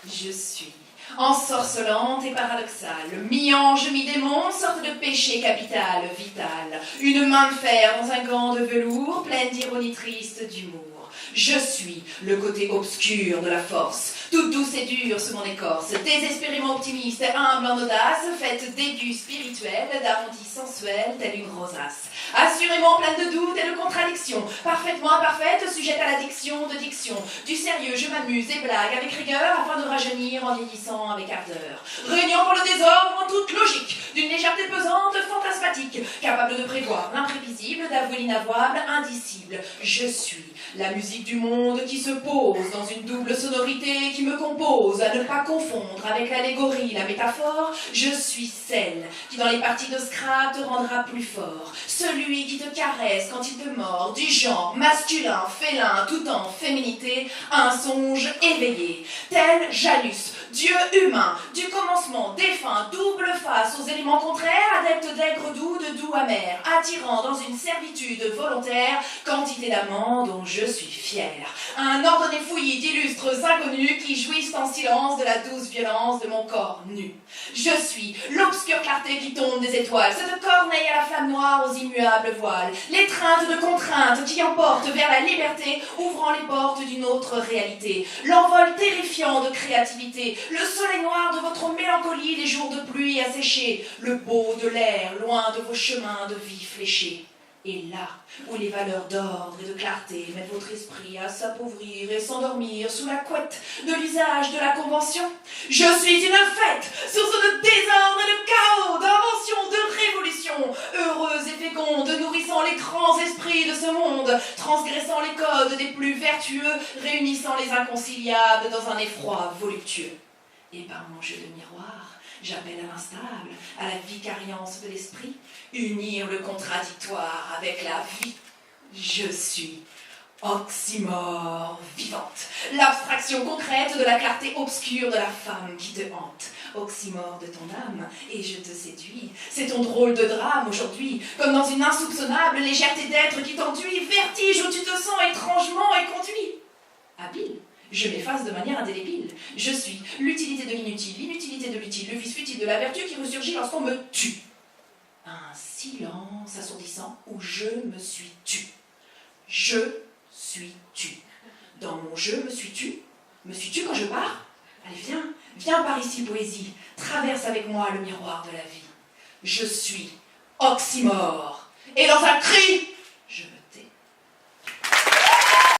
Je suis ensorcelante et paradoxale, mi-ange, mi-démon, sorte de péché capital, vital, une main de fer dans un gant de velours, pleine d'ironie triste d'humour. Je suis le côté obscur de la force, toute douce et dure sous mon écorce, désespérément optimiste, humble en audace, faite d'aigus spirituels, d'arrondis sensuels, telle une rosace. Assurément pleine de doutes et de contradictions, parfaitement imparfaite, sujette à l'addiction de diction. Du sérieux, je m'amuse et blague avec rigueur, afin de rajeunir en vieillissant avec ardeur. Régnant pour le désordre en toute logique, d'une légèreté pesante, fantasmatique, capable de prévoir l'imprévisible, d'avouer l'inavouable, indicible. Je suis la musique du monde qui se pose dans une double sonorité qui me compose, à ne pas confondre avec l'allégorie, la métaphore. Je suis celle qui dans les parties de Scrabble te rendra plus fort, celui qui te caresse quand il te mord, du genre masculin, félin, tout en féminité, un songe éveillé, tel Janus, dieu humain, du commencement défunt, double face aux éléments contraires, adepte d'aigre doux, de doux amer, attirant dans une servitude volontaire, quantité d'amants dont je suis fière. Un ordonné fouillis d'illustres inconnus qui jouissent en silence de la douce violence de mon corps nu. Je suis l'obscure clarté qui tombe des étoiles, cette corneille à la flamme noire aux immuables voiles, l'étreinte de contraintes qui emportent vers la liberté, ouvrant les portes d'une autre réalité, l'envol terrifiant de créativité, le soleil noir de votre mélancolie, les jours de pluie asséchés, le beau de l'air, loin de vos chemins de vie fléchés. Et là où les valeurs d'ordre et de clarté mettent votre esprit à s'appauvrir et s'endormir sous la couette de l'usage de la convention, je suis une fête, source de désordre et de chaos, d'invention, de révolution, heureuse et féconde, nourrissant les grands esprits de ce monde, transgressant les codes des plus vertueux, réunissant les inconciliables dans un effroi voluptueux. Et par mon jeu de miroir, j'appelle à l'instable, à la vicariance de l'esprit, unir le contradictoire avec la vie. Je suis oxymore vivante, l'abstraction concrète de la clarté obscure de la femme qui te hante. Oxymore de ton âme, et je te séduis. C'est ton drôle de drame aujourd'hui, comme dans une insoupçonnable légèreté d'être qui t'enduit, vertige où tu te sens étrangement et conduit. Habile. Je m'efface de manière indélébile. Je suis l'utilité de l'inutile, l'inutilité de l'utile, le vice futile de la vertu qui ressurgit lorsqu'on me tue. Un silence assourdissant où je me suis tue. Je suis tue. Dans mon je me suis tue. Me suis tue quand je pars? Allez, viens par ici, poésie. Traverse avec moi le miroir de la vie. Je suis oxymore. Et dans un cri